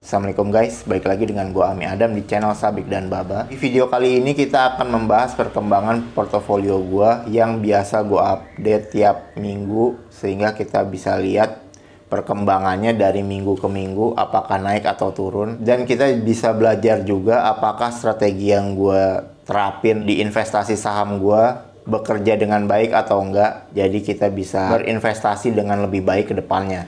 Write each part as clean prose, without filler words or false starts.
Assalamualaikum guys, balik lagi dengan gua Ami Adam di channel Sabik dan Baba. Di video kali ini kita akan membahas perkembangan portofolio gua yang biasa gua update tiap minggu, sehingga kita bisa lihat perkembangannya dari minggu ke minggu, apakah naik atau turun, dan kita bisa belajar juga apakah strategi yang gua terapin di investasi saham gua bekerja dengan baik atau enggak. Jadi kita bisa berinvestasi dengan lebih baik ke depannya.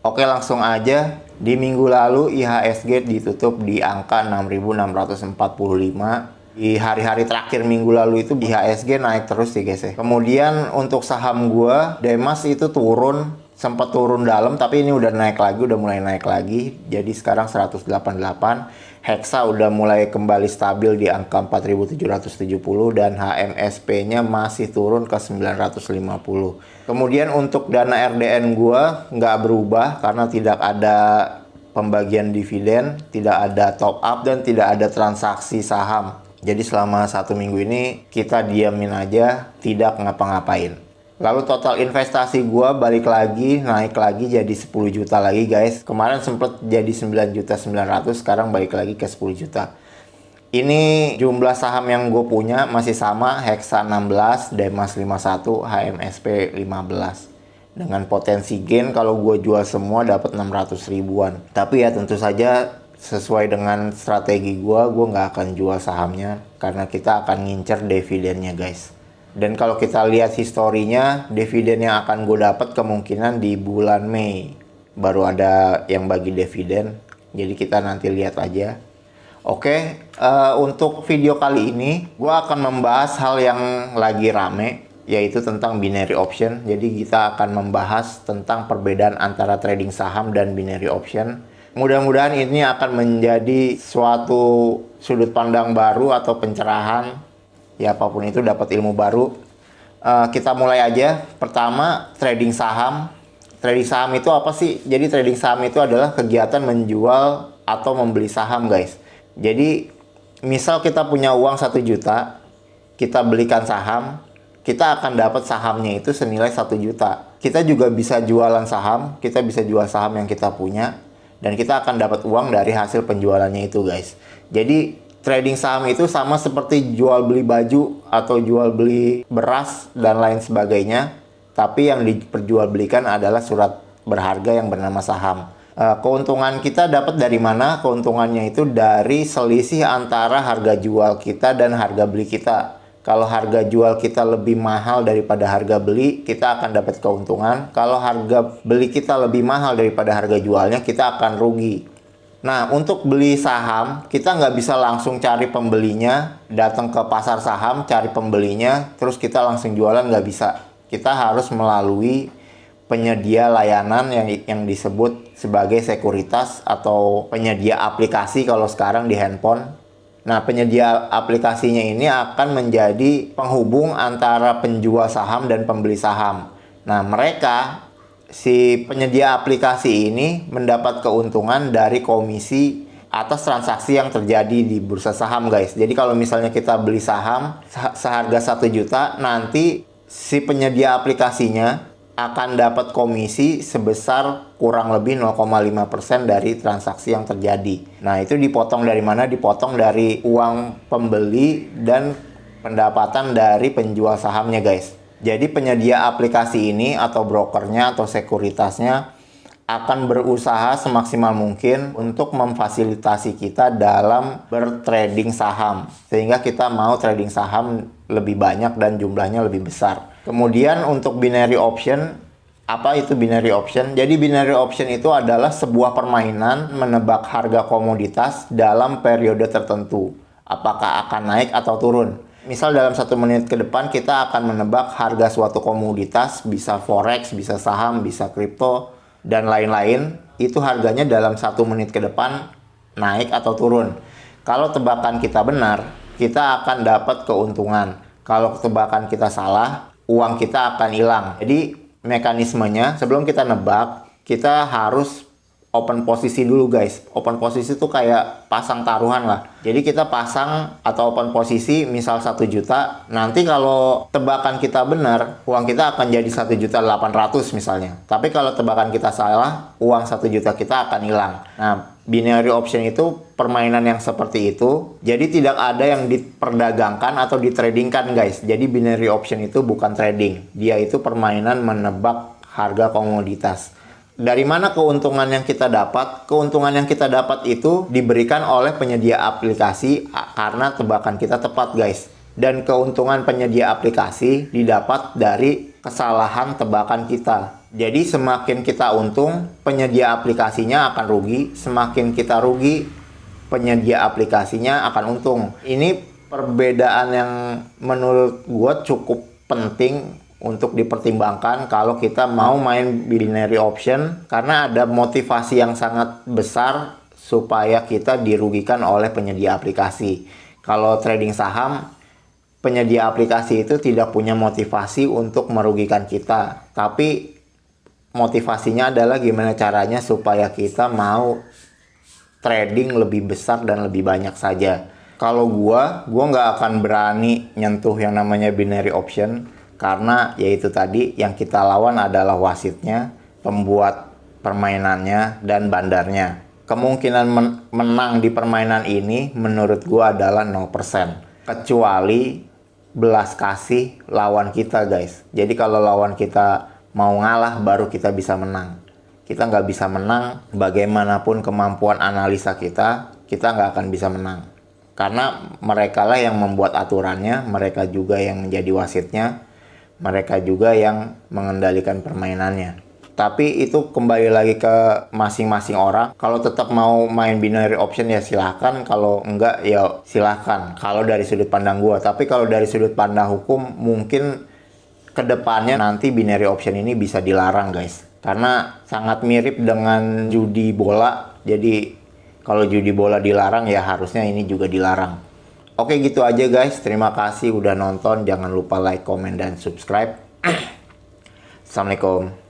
Oke, langsung aja. Di minggu lalu IHSG ditutup di angka 6.645. Di hari-hari terakhir minggu lalu itu IHSG naik terus ya guys ya. Kemudian untuk saham gua, Demas itu turun, sempat turun dalam, tapi ini udah naik lagi, udah mulai naik lagi. Jadi sekarang 188. Hexa udah mulai kembali stabil di angka 4.770 dan HMSP-nya masih turun ke 950. Kemudian untuk dana RDN gua nggak berubah karena tidak ada pembagian dividen, tidak ada top up, dan tidak ada transaksi saham. Jadi selama 1 minggu ini kita diamin aja, tidak ngapa-ngapain. Lalu total investasi gua balik lagi, naik lagi jadi 10 juta lagi guys. Kemarin sempet jadi 9.900.000, sekarang balik lagi ke 10 juta. Ini jumlah saham yang gue punya masih sama, Hexa 16, Demas 51, HMSP 15. Dengan potensi gain kalau gue jual semua dapat 600 ribuan. Tapi ya tentu saja sesuai dengan strategi gue nggak akan jual sahamnya karena kita akan ngincer dividennya guys. Dan kalau kita lihat historinya, dividen yang akan gue dapat kemungkinan di bulan Mei baru ada yang bagi dividen. Jadi kita nanti lihat aja. Oke, untuk video kali ini gue akan membahas hal yang lagi rame, yaitu tentang binary option. Jadi kita akan membahas tentang perbedaan antara trading saham dan binary option. Mudah-mudahan ini akan menjadi suatu sudut pandang baru atau pencerahan, ya apapun itu, dapat ilmu baru. Kita mulai aja. Pertama, trading saham. Trading saham itu apa sih? Jadi trading saham itu adalah kegiatan menjual atau membeli saham guys. Jadi misal kita punya uang 1 juta, kita belikan saham, kita akan dapat sahamnya itu senilai 1 juta. Kita juga bisa jualan saham, kita bisa jual saham yang kita punya, dan kita akan dapat uang dari hasil penjualannya itu guys. Jadi trading saham itu sama seperti jual beli baju atau jual beli beras dan lain sebagainya, tapi yang diperjualbelikan adalah surat berharga yang bernama saham. Keuntungan kita dapat dari mana? Keuntungannya itu dari selisih antara harga jual kita dan harga beli kita. Kalau harga jual kita lebih mahal daripada harga beli, kita akan dapat keuntungan. Kalau harga beli kita lebih mahal daripada harga jualnya, kita akan rugi. Nah, untuk beli saham, kita nggak bisa langsung cari pembelinya, datang ke pasar saham, cari pembelinya, terus kita langsung jualan, nggak bisa. Kita harus melalui penyedia layanan yang disebut sebagai sekuritas atau penyedia aplikasi kalau sekarang di handphone. Nah, penyedia aplikasinya ini akan menjadi penghubung antara penjual saham dan pembeli saham. Nah, si penyedia aplikasi ini mendapat keuntungan dari komisi atas transaksi yang terjadi di bursa saham guys. Jadi kalau misalnya kita beli saham seharga 1 juta, nanti si penyedia aplikasinya akan dapat komisi sebesar kurang lebih 0,5% dari transaksi yang terjadi. Nah, itu dipotong dari mana? Dipotong dari uang pembeli dan pendapatan dari penjual sahamnya guys. Jadi penyedia aplikasi ini atau brokernya atau sekuritasnya akan berusaha semaksimal mungkin untuk memfasilitasi kita dalam bertrading saham, sehingga kita mau trading saham lebih banyak dan jumlahnya lebih besar. Kemudian untuk binary option, apa itu binary option? Jadi binary option itu adalah sebuah permainan menebak harga komoditas dalam periode tertentu, apakah akan naik atau turun. Misal dalam 1 menit ke depan kita akan menebak harga suatu komoditas, bisa forex, bisa saham, bisa kripto, dan lain-lain. Itu harganya dalam 1 menit ke depan naik atau turun. Kalau tebakan kita benar, kita akan dapat keuntungan. Kalau tebakan kita salah, uang kita akan hilang. Jadi mekanismenya sebelum kita nebak, kita harus open posisi dulu guys. Open posisi itu kayak pasang taruhan lah. Jadi kita pasang atau open posisi misal 1 juta. Nanti kalau tebakan kita benar, uang kita akan jadi 1.800.000 misalnya. Tapi kalau tebakan kita salah, uang 1 juta kita akan hilang. Nah, Binary option itu permainan yang seperti itu. Jadi tidak ada yang diperdagangkan atau ditradingkan guys. Jadi binary option itu bukan trading. Dia itu permainan menebak harga komoditas. Dari mana keuntungan yang kita dapat? Keuntungan yang kita dapat itu diberikan oleh penyedia aplikasi karena tebakan kita tepat guys. Dan keuntungan penyedia aplikasi didapat dari kesalahan tebakan kita. Jadi semakin kita untung, penyedia aplikasinya akan rugi. Semakin kita rugi, penyedia aplikasinya akan untung. Ini perbedaan yang menurut gue cukup penting untuk dipertimbangkan kalau kita mau main binary option. Karena ada motivasi yang sangat besar supaya kita dirugikan oleh penyedia aplikasi. Kalau trading saham, penyedia aplikasi itu tidak punya motivasi untuk merugikan kita. Tapi motivasinya adalah gimana caranya supaya kita mau trading lebih besar dan lebih banyak saja. Kalau gua nggak akan berani nyentuh yang namanya binary option karena yaitu tadi yang kita lawan adalah wasitnya, pembuat permainannya, dan bandarnya. Kemungkinan menang di permainan ini menurut gua adalah 0%. Kecuali belas kasih lawan kita guys. Jadi kalau lawan kita mau ngalah baru kita bisa menang. Kita nggak bisa menang bagaimanapun kemampuan analisa kita nggak akan bisa menang. Karena mereka lah yang membuat aturannya, mereka juga yang menjadi wasitnya, mereka juga yang mengendalikan permainannya. Tapi itu kembali lagi ke masing-masing orang. Kalau tetap mau main binary option ya silahkan. Kalau enggak ya silahkan. Kalau dari sudut pandang gua. Tapi kalau dari sudut pandang hukum mungkin kedepannya nanti binary option ini bisa dilarang guys. Karena sangat mirip dengan judi bola. Jadi kalau judi bola dilarang ya harusnya ini juga dilarang. Oke gitu aja guys. Terima kasih udah nonton. Jangan lupa like, comment, dan subscribe. Assalamualaikum.